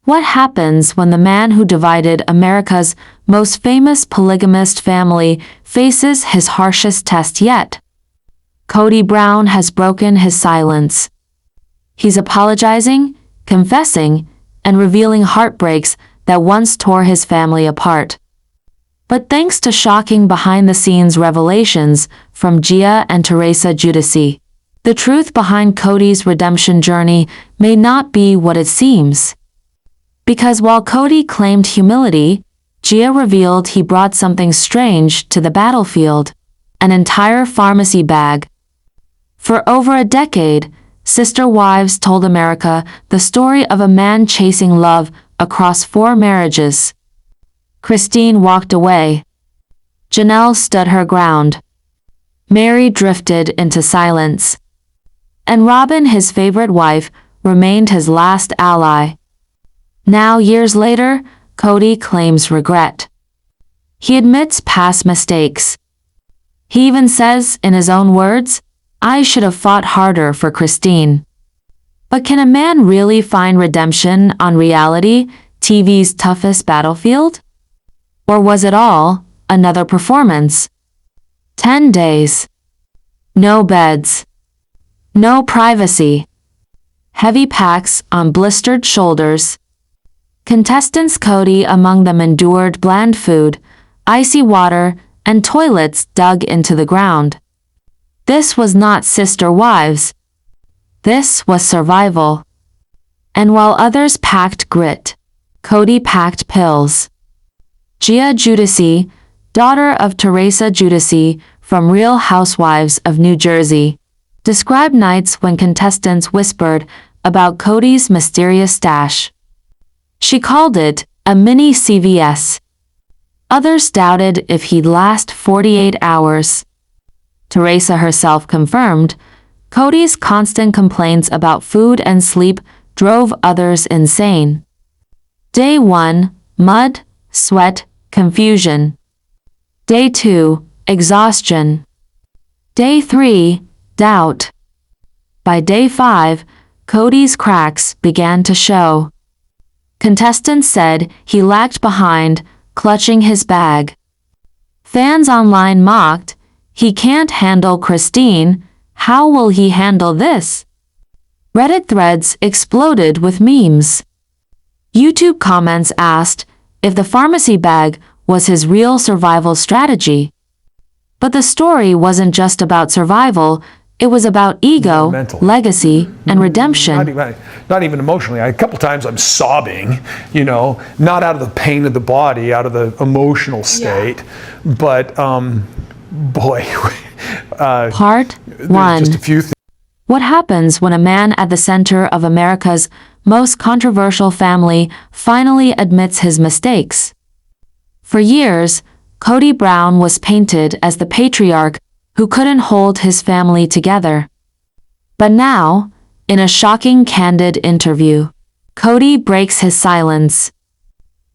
What happens when the man who divided America's most famous polygamist family faces his harshest test yet? Kody Brown has broken his silence. He's apologizing, confessing, and revealing heartbreaks that once tore his family apart. But thanks to shocking behind-the-scenes revelations from Gia and Teresa Giudice, the truth behind Kody's redemption journey may not be what it seems. Because while Kody claimed humility, Gia revealed he brought something strange to the battlefield: an entire pharmacy bag. For over a decade, Sister Wives told America the story of a man chasing love across 4 marriages. Christine walked away. Janelle stood her ground. Meri drifted into silence. And Robyn, his favorite wife, remained his last ally. Now, years later, Kody claims regret. He admits past mistakes. He even says, in his own words, "I should have fought harder for Christine." But can a man really find redemption on reality TV's toughest battlefield? Or was it all another performance? 10 days. No beds. No privacy. Heavy packs on blistered shoulders. Contestants, Kody among them, endured bland food, icy water, and toilets dug into the ground. This was not Sister Wives. This was survival. And while others packed grit, Kody packed pills. Gia Giudice, daughter of Teresa Giudice from Real Housewives of New Jersey, described nights when contestants whispered about Kody's mysterious stash. She called it a mini CVS. Others doubted if he'd last 48 hours. Teresa herself confirmed Kody's constant complaints about food and sleep drove others insane. Day 1, mud, sweat, confusion. Day 2, exhaustion. Day 3, doubt. By day 5, Kody's cracks began to show. Contestants said he lagged behind, clutching his bag. Fans online mocked, "He can't handle Christine, how will he handle this?" Reddit threads exploded with memes. YouTube comments asked if the pharmacy bag was his real survival strategy. But the story wasn't just about survival, it was about ego, legacy, and redemption. Not even emotionally. A couple times I'm sobbing, not out of the pain of the body, out of the emotional state. Yeah. But, boy. Part 1. Just a few things. What happens when a man at the center of America's most controversial family finally admits his mistakes? For years, Kody Brown was painted as the patriarch who couldn't hold his family together. But now, in a shocking candid interview, Kody breaks his silence.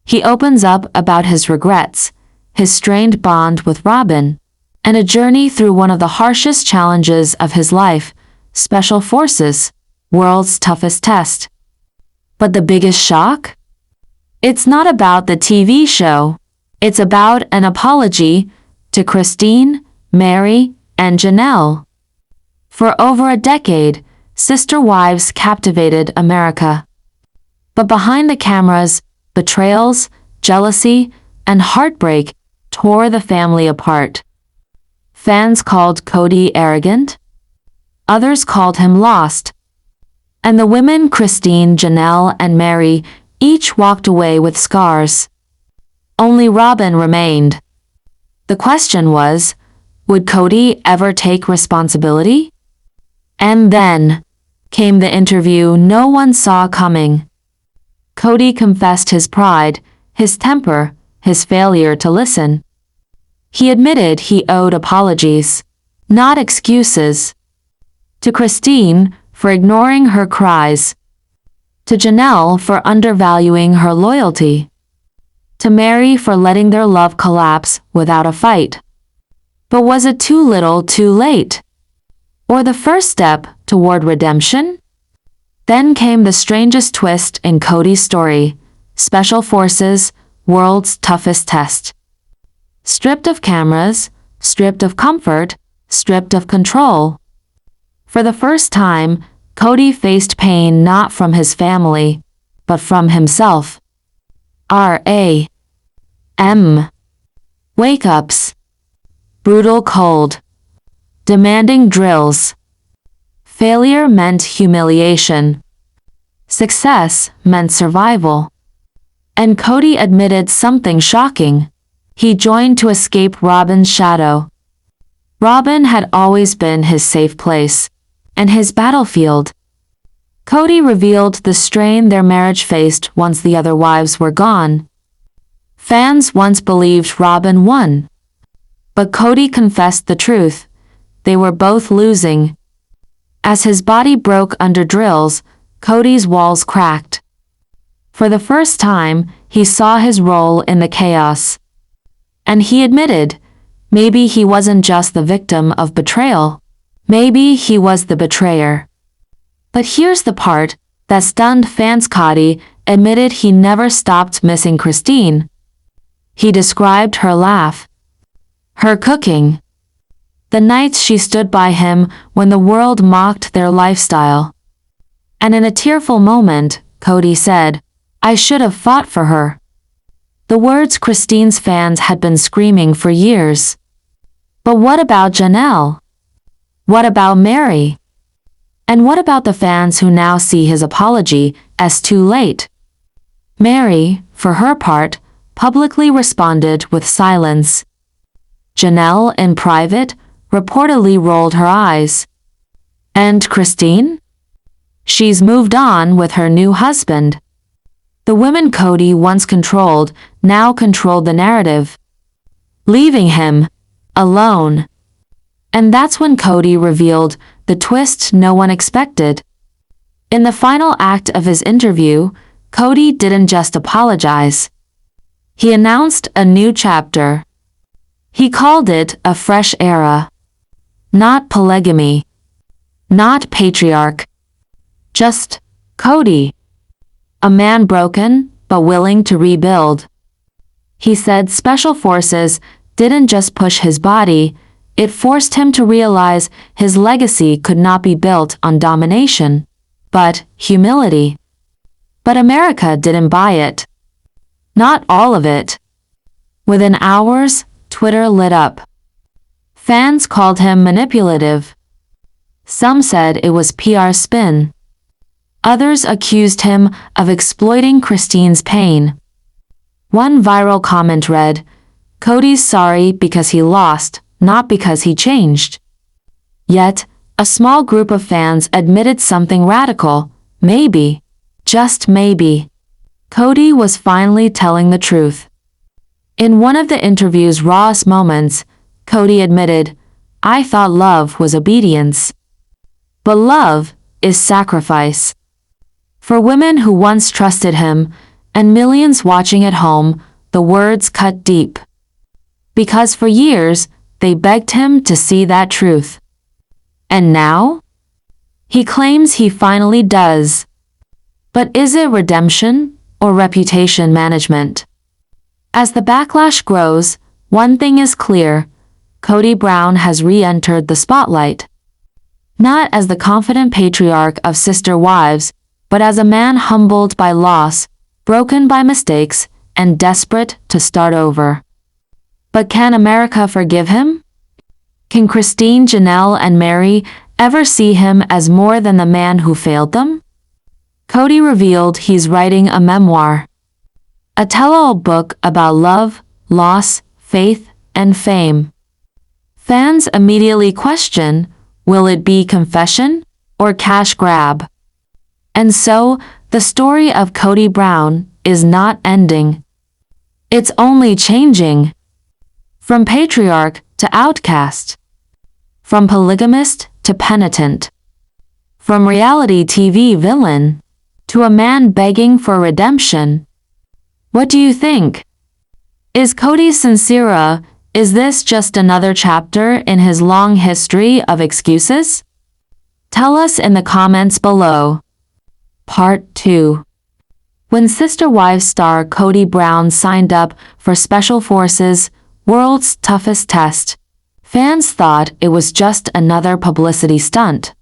He opens up about his regrets, his strained bond with Robyn, and a journey through one of the harshest challenges of his life: Special Forces, world's toughest test. But the biggest shock? It's not about the TV show. It's about an apology to Christine, Meri, and Janelle. For over a decade, Sister Wives captivated America. But behind the cameras, betrayals, jealousy, and heartbreak tore the family apart. Fans called Kody arrogant. Others called him lost. And the women, Christine, Janelle, and Meri, each walked away with scars. Only Robyn remained. The question was, would Kody ever take responsibility? And then came the interview no one saw coming. Kody confessed his pride, his temper, his failure to listen. He admitted he owed apologies, not excuses. To Christine for ignoring her cries. To Janelle for undervaluing her loyalty. To Meri for letting their love collapse without a fight. But was it too little too late? Or the first step toward redemption? Then came the strangest twist in Kody's story. Special Forces, world's toughest test. Stripped of cameras, stripped of comfort, stripped of control. For the first time, Kody faced pain not from his family, but from himself. R.A.M. Wake-ups. Brutal cold. Demanding drills. Failure meant humiliation. Success meant survival. And Kody admitted something shocking. He joined to escape Robyn's shadow. Robyn had always been his safe place, and his battlefield. Kody revealed the strain their marriage faced once the other wives were gone. Fans once believed Robyn won. But Kody confessed the truth. They were both losing. As his body broke under drills, Kody's walls cracked. For the first time, he saw his role in the chaos. And he admitted, maybe he wasn't just the victim of betrayal. Maybe he was the betrayer. But here's the part that stunned fans. Kody admitted he never stopped missing Christine. He described her laugh, her cooking, the nights she stood by him when the world mocked their lifestyle. And in a tearful moment, Kody said, "I should have fought for her." The words Christine's fans had been screaming for years. But what about Janelle? What about Meri? And what about the fans who now see his apology as too late? Meri, for her part, publicly responded with silence. Janelle, in private, reportedly rolled her eyes. And Christine? She's moved on with her new husband. The women Kody once controlled now controlled the narrative, leaving him alone. And that's when Kody revealed the twist no one expected. In the final act of his interview, Kody didn't just apologize. He announced a new chapter. He called it a fresh era. Not polygamy. Not patriarch. Just Kody. A man broken, but willing to rebuild. He said Special Forces didn't just push his body, it forced him to realize his legacy could not be built on domination, but humility. But America didn't buy it. Not all of it. Within hours, Twitter lit up. Fans called him manipulative. Some said it was PR spin. Others accused him of exploiting Christine's pain. One viral comment read, "Kody's sorry because he lost, not because he changed." Yet, a small group of fans admitted something radical. Maybe, just maybe, Kody was finally telling the truth. In one of the interview's rawest moments, Kody admitted, "I thought love was obedience. But love is sacrifice." For women who once trusted him, and millions watching at home, the words cut deep. Because for years, they begged him to see that truth. And now? He claims he finally does. But is it redemption or reputation management? As the backlash grows, one thing is clear: Kody Brown has re-entered the spotlight. Not as the confident patriarch of sister wives, but as a man humbled by loss, broken by mistakes, and desperate to start over. But can America forgive him? Can Christine, Janelle, and Meri ever see him as more than the man who failed them? Kody revealed he's writing a memoir. A tell-all book about love, loss, faith, and fame. Fans immediately question, will it be confession or cash grab? And so, the story of Kody Brown is not ending. It's only changing. From patriarch to outcast. From polygamist to penitent. From reality TV villain to a man begging for redemption. What do you think? Is Kody sincere? Is this just another chapter in his long history of excuses? Tell us in the comments below. Part 2. When Sister Wives star Kody Brown signed up for Special Forces' World's Toughest Test, fans thought it was just another publicity stunt.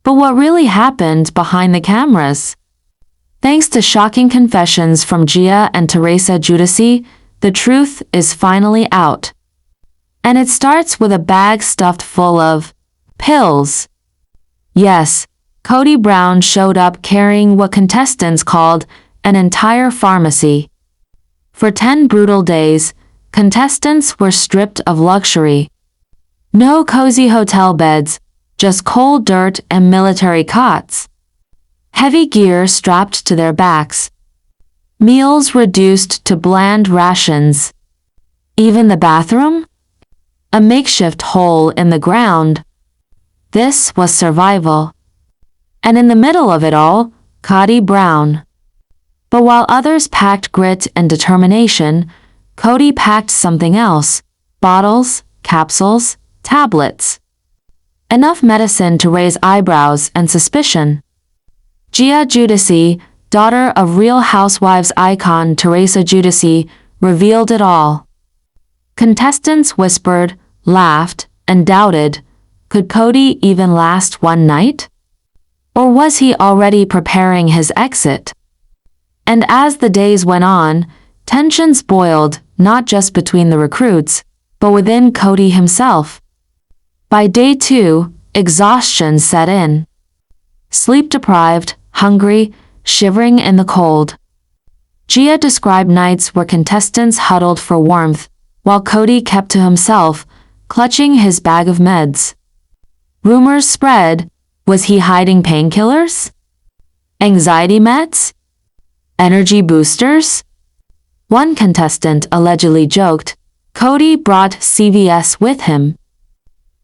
But what really happened behind the cameras? Thanks to shocking confessions from Gia and Teresa Giudice, the truth is finally out. And it starts with a bag stuffed full of pills. Yes, Kody Brown showed up carrying what contestants called an entire pharmacy. For 10 brutal days, contestants were stripped of luxury. No cozy hotel beds, just cold dirt and military cots. Heavy gear strapped to their backs. Meals reduced to bland rations. Even the bathroom? A makeshift hole in the ground. This was survival. And in the middle of it all, Kody Brown. But while others packed grit and determination, Kody packed something else: bottles, capsules, tablets. Enough medicine to raise eyebrows and suspicion. Gia Giudice, daughter of Real Housewives icon Teresa Giudice, revealed it all. Contestants whispered, laughed, and doubted. Could Kody even last one night? Or was he already preparing his exit? And as the days went on, tensions boiled, not just between the recruits, but within Kody himself. By day 2, exhaustion set in. Sleep-deprived, hungry, shivering in the cold. Gia described nights where contestants huddled for warmth, while Kody kept to himself, clutching his bag of meds. Rumors spread. Was he hiding painkillers? Anxiety meds? Energy boosters? One contestant allegedly joked, Kody brought CVS with him.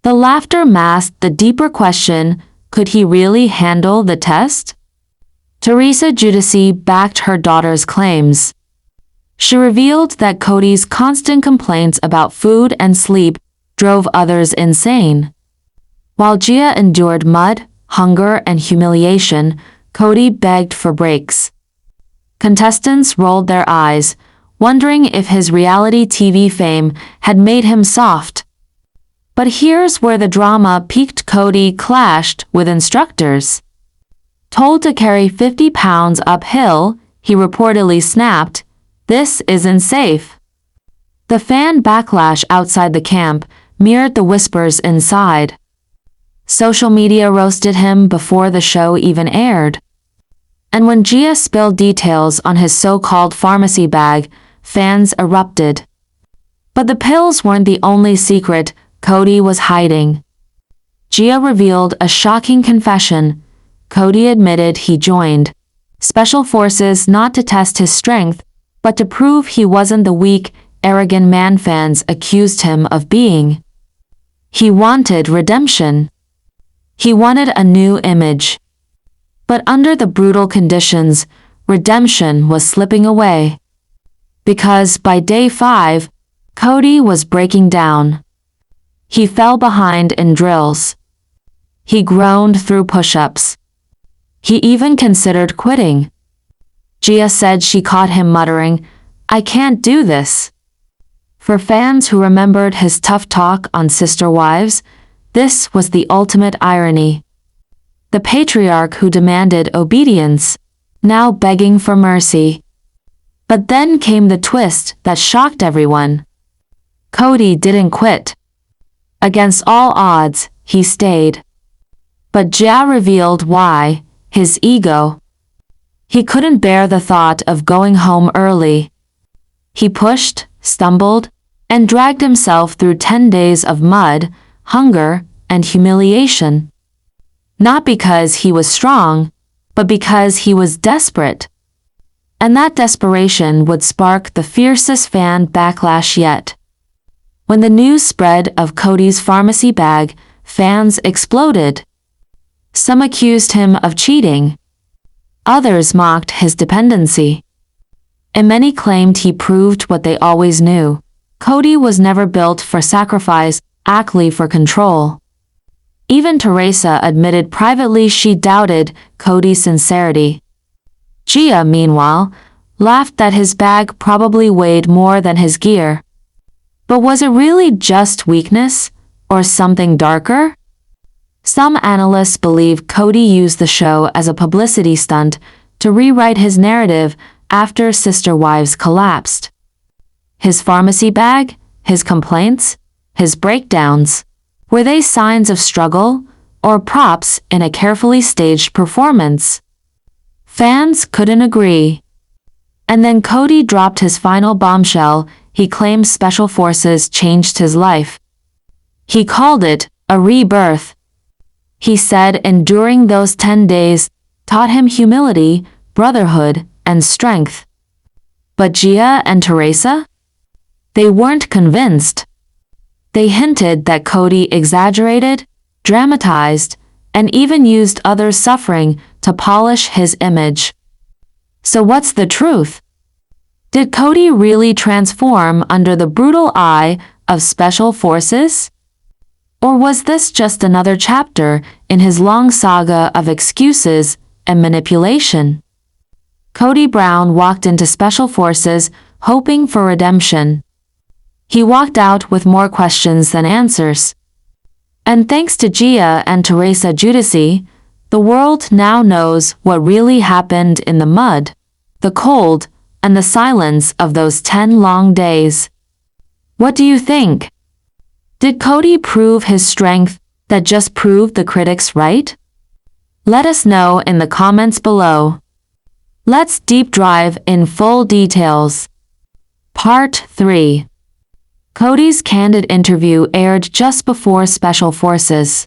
The laughter masked the deeper question, could he really handle the test? Teresa Giudice backed her daughter's claims. She revealed that Kody's constant complaints about food and sleep drove others insane. While Gia endured mud, hunger, and humiliation, Kody begged for breaks. Contestants rolled their eyes, wondering if his reality TV fame had made him soft. But here's where the drama peaked. Kody clashed with instructors. Told to carry 50 pounds uphill, he reportedly snapped, "This isn't safe." The fan backlash outside the camp mirrored the whispers inside. Social media roasted him before the show even aired. And when Gia spilled details on his so-called pharmacy bag, fans erupted. But the pills weren't the only secret Kody was hiding. Gia revealed a shocking confession. Kody admitted he joined Special Forces not to test his strength, but to prove he wasn't the weak, arrogant man fans accused him of being. He wanted redemption. He wanted a new image. But under the brutal conditions, redemption was slipping away. Because by day 5, Kody was breaking down. He fell behind in drills. He groaned through push-ups. He even considered quitting. Gia said she caught him muttering, "I can't do this." For fans who remembered his tough talk on Sister Wives, this was the ultimate irony. The patriarch who demanded obedience, now begging for mercy. But then came the twist that shocked everyone. Kody didn't quit. Against all odds, he stayed. But Gia revealed why: his ego. He couldn't bear the thought of going home early. He pushed, stumbled, and dragged himself through 10 days of mud, hunger, and humiliation. Not because he was strong, but because he was desperate. And that desperation would spark the fiercest fan backlash yet. When the news spread of Kody's pharmacy bag, fans exploded. Some accused him of cheating. Others mocked his dependency. And many claimed he proved what they always knew. Kody was never built for sacrifice, only for control. Even Teresa admitted privately she doubted Kody's sincerity. Gia, meanwhile, laughed that his bag probably weighed more than his gear. But was it really just weakness, or something darker? Some analysts believe Kody used the show as a publicity stunt to rewrite his narrative after Sister Wives collapsed. His pharmacy bag, his complaints, his breakdowns, were they signs of struggle or props in a carefully staged performance? Fans couldn't agree. And then Kody dropped his final bombshell. He claimed Special Forces changed his life. He called it a rebirth. He said enduring those 10 days taught him humility, brotherhood, and strength. But Gia and Teresa? They weren't convinced. They hinted that Kody exaggerated, dramatized, and even used others' suffering to polish his image. So what's the truth? Did Kody really transform under the brutal eye of Special Forces? Or was this just another chapter in his long saga of excuses and manipulation? Kody Brown walked into Special Forces hoping for redemption. He walked out with more questions than answers. And thanks to Gia and Teresa Giudice, the world now knows what really happened in the mud, the cold, and the silence of those 10 long days. What do you think? Did Kody prove his strength that just proved the critics right? Let us know in the comments below. Let's deep dive in full details. Part 3. Kody's candid interview aired just before Special Forces.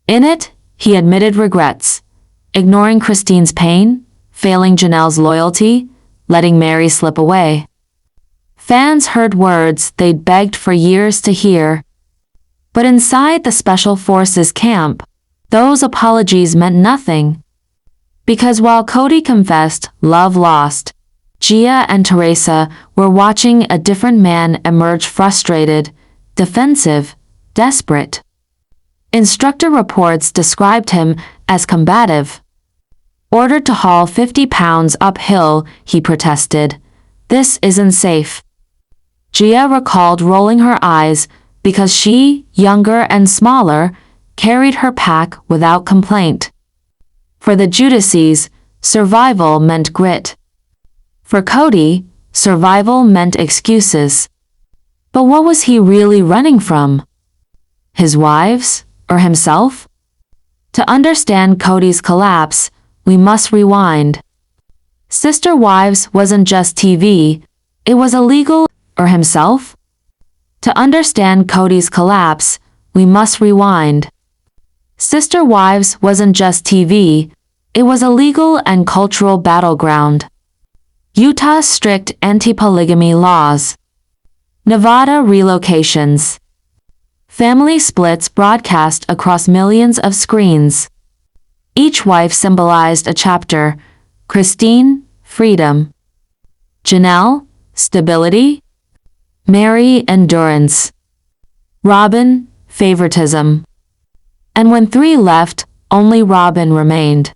In it, he admitted regrets, ignoring Christine's pain, failing Janelle's loyalty, letting Meri slip away. Fans heard words they'd begged for years to hear. But inside the Special Forces camp, those apologies meant nothing. Because while Kody confessed love lost, Gia and Teresa were watching a different man emerge frustrated, defensive, desperate. Instructor reports described him as combative. Ordered to haul 50 pounds uphill, he protested. This isn't safe. Gia recalled rolling her eyes because she, younger and smaller, carried her pack without complaint. For the Giudices, survival meant grit. For Kody, survival meant excuses. But what was he really running from? His wives or himself? To understand Kody's collapse, we must rewind. Sister Wives wasn't just TV, it was illegal, or himself? To understand Kody's collapse, we must rewind. Sister Wives wasn't just TV, it was a legal and cultural battleground. Utah's strict anti-polygamy laws. Nevada relocations. Family splits broadcast across millions of screens. Each wife symbolized a chapter. Christine, freedom. Janelle, stability. Meri, endurance. Robyn, favoritism. And when 3 left, only Robyn remained.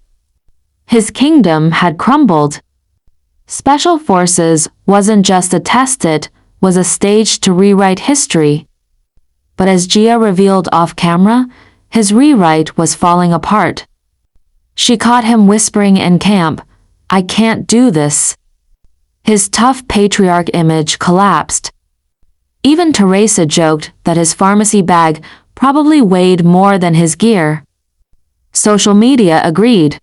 His kingdom had crumbled. Special Forces wasn't just a test, it was a stage to rewrite history. But as Gia revealed off-camera, his rewrite was falling apart. She caught him whispering in camp, "I can't do this." His tough patriarch image collapsed. Even Teresa joked that his pharmacy bag probably weighed more than his gear. Social media agreed.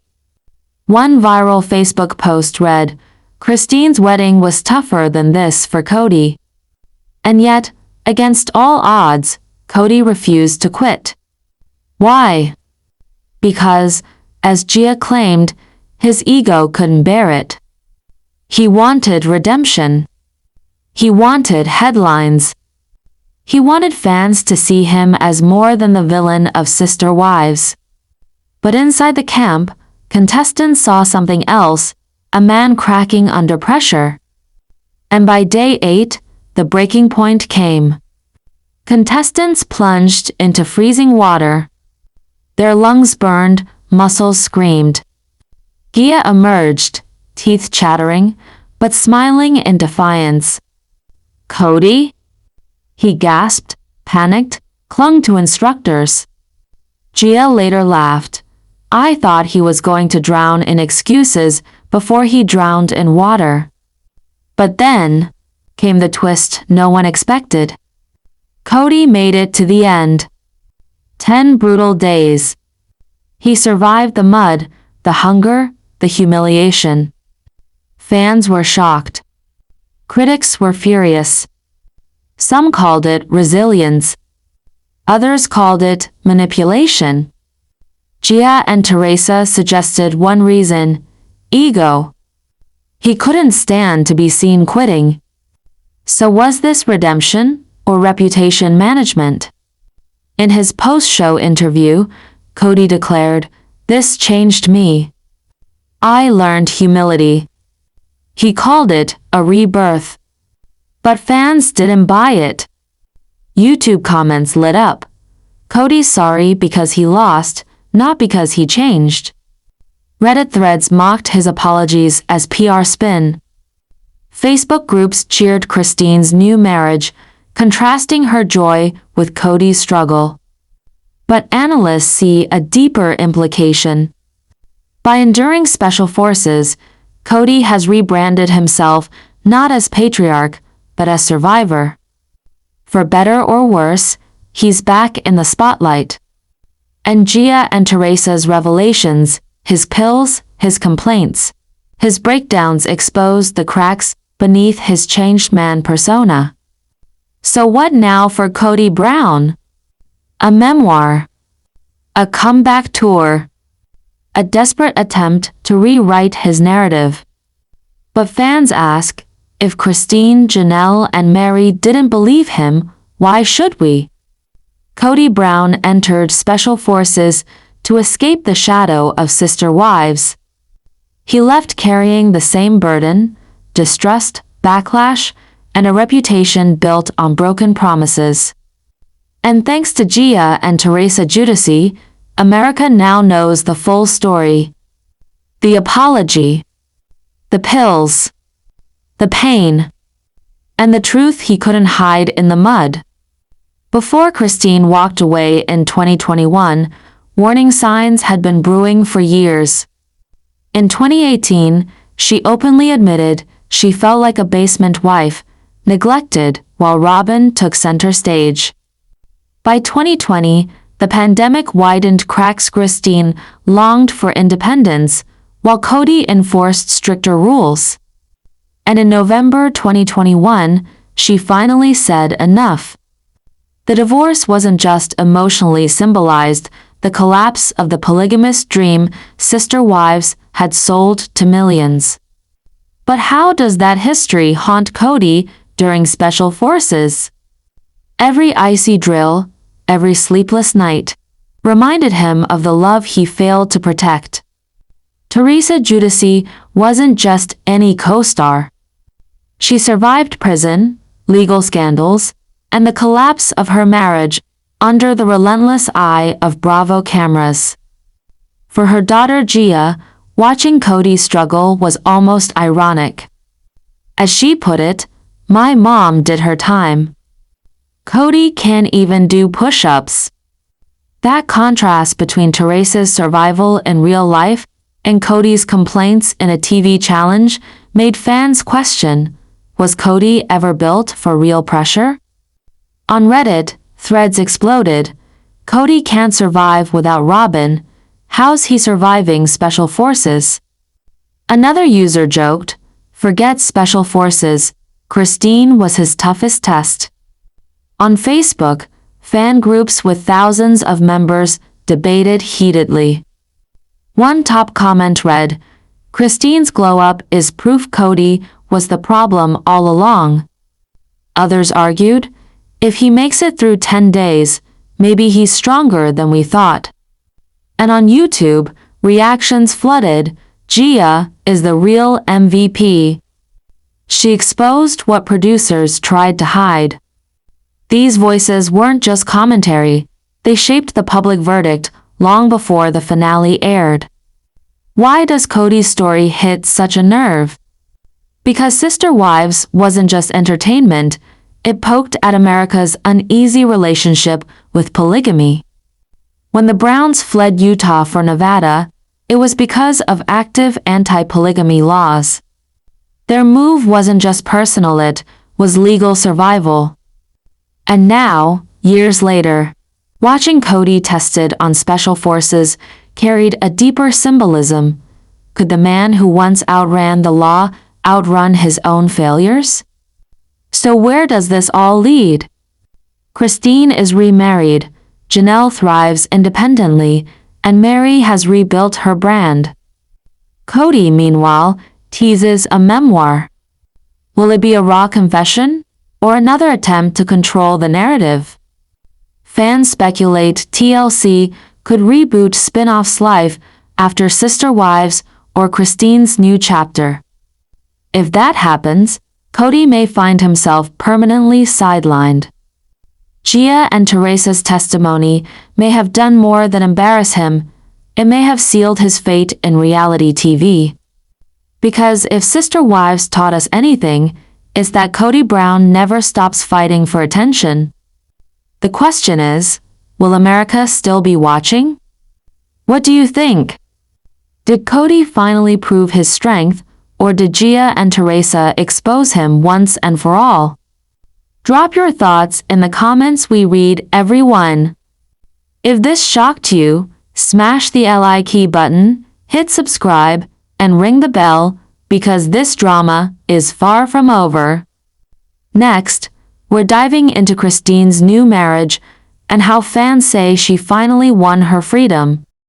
One viral Facebook post read, "Christine's wedding was tougher than this for Kody." And yet, against all odds, Kody refused to quit. Why? Because, as Gia claimed, his ego couldn't bear it. He wanted redemption. He wanted headlines. He wanted fans to see him as more than the villain of Sister Wives. But inside the camp, contestants saw something else, a man cracking under pressure. And by day 8, the breaking point came. Contestants plunged into freezing water. Their lungs burned, muscles screamed. Gia emerged, teeth chattering, but smiling in defiance. "Kody?" He gasped, panicked, clung to instructors. Gia later laughed. "I thought he was going to drown in excuses before he drowned in water." But then came the twist no one expected. Kody made it to the end. 10 brutal days. He survived the mud, the hunger, the humiliation. Fans were shocked. Critics were furious. Some called it resilience. Others called it manipulation. Gia and Teresa suggested one reason: ego. He couldn't stand to be seen quitting. So was this redemption or reputation management? In his post-show interview, Kody declared, "This changed me. I learned humility." He called it a rebirth. But fans didn't buy it. YouTube comments lit up. "Kody's sorry because he lost, not because he changed." Reddit threads mocked his apologies as PR spin. Facebook groups cheered Christine's new marriage, contrasting her joy with Kody's struggle. But analysts see a deeper implication. By enduring special forces, Kody has rebranded himself not as patriarch, but as survivor. For better or worse, he's back in the spotlight. And Gia and Teresa's revelations, his pills, his complaints, his breakdowns exposed the cracks beneath his changed man persona. So what now for Kody Brown? A memoir. A comeback tour. A desperate attempt to rewrite his narrative. But fans ask, if Christine, Janelle, and Meri didn't believe him, why should we? Kody Brown entered special forces to escape the shadow of sister wives. He left carrying the same burden, distrust, backlash, and a reputation built on broken promises. And thanks to Gia and Teresa Giudice, America now knows the full story. The apology, the pills, the pain, and the truth he couldn't hide in the mud. Before Christine walked away in 2021, warning signs had been brewing for years. In 2018, she openly admitted she felt like a basement wife, neglected while Robyn took center stage. By 2020, the pandemic widened cracks. Christine longed for independence, while Kody enforced stricter rules. And in November 2021, she finally said enough. The divorce wasn't just emotionally symbolized the collapse of the polygamous dream sister wives had sold to millions. But how does that history haunt Kody during special forces? Every icy drill, every sleepless night, reminded him of the love he failed to protect. Teresa Giudice wasn't just any co-star. She survived prison, legal scandals, and the collapse of her marriage under the relentless eye of Bravo cameras. For her daughter Gia, watching Kody struggle was almost ironic. As she put it, "My mom did her time. Kody can't even do push-ups." That contrast between Teresa's survival in real life and Kody's complaints in a TV challenge made fans question, was Kody ever built for real pressure? On Reddit, threads exploded. "Kody can't survive without Robyn. How's he surviving special forces?" Another user joked, "Forget special forces. Christine was his toughest test." On Facebook, fan groups with thousands of members debated heatedly. One top comment read, "Christine's glow-up is proof Kody was the problem all along." Others argued, "If he makes it through 10 days, maybe he's stronger than we thought." And on YouTube, reactions flooded, "Gia is the real MVP." She exposed what producers tried to hide. These voices weren't just commentary, they shaped the public verdict long before the finale aired. Why does Kody's story hit such a nerve? Because Sister Wives wasn't just entertainment, it poked at America's uneasy relationship with polygamy. When the Browns fled Utah for Nevada, it was because of active anti-polygamy laws. Their move wasn't just personal, it was legal survival. And now, years later, watching Kody tested on special forces carried a deeper symbolism. Could the man who once outran the law outrun his own failures? So where does this all lead? Christine is remarried, Janelle thrives independently, and Meri has rebuilt her brand. Kody, meanwhile, teases a memoir. Will it be a raw confession, or another attempt to control the narrative? Fans speculate TLC could reboot spin-off's life after Sister Wives or Christine's new chapter. If that happens, Kody may find himself permanently sidelined. Gia and Teresa's testimony may have done more than embarrass him. It may have sealed his fate in reality TV. Because if Sister Wives taught us anything, it's that Kody Brown never stops fighting for attention. The question is, will America still be watching? What do you think? Did Kody finally prove his strength, or did Gia and Teresa expose him once and for all? Drop your thoughts in the comments, we read every one. If this shocked you, smash the like button, hit subscribe, and ring the bell, because this drama is far from over. Next, we're diving into Christine's new marriage and how fans say she finally won her freedom.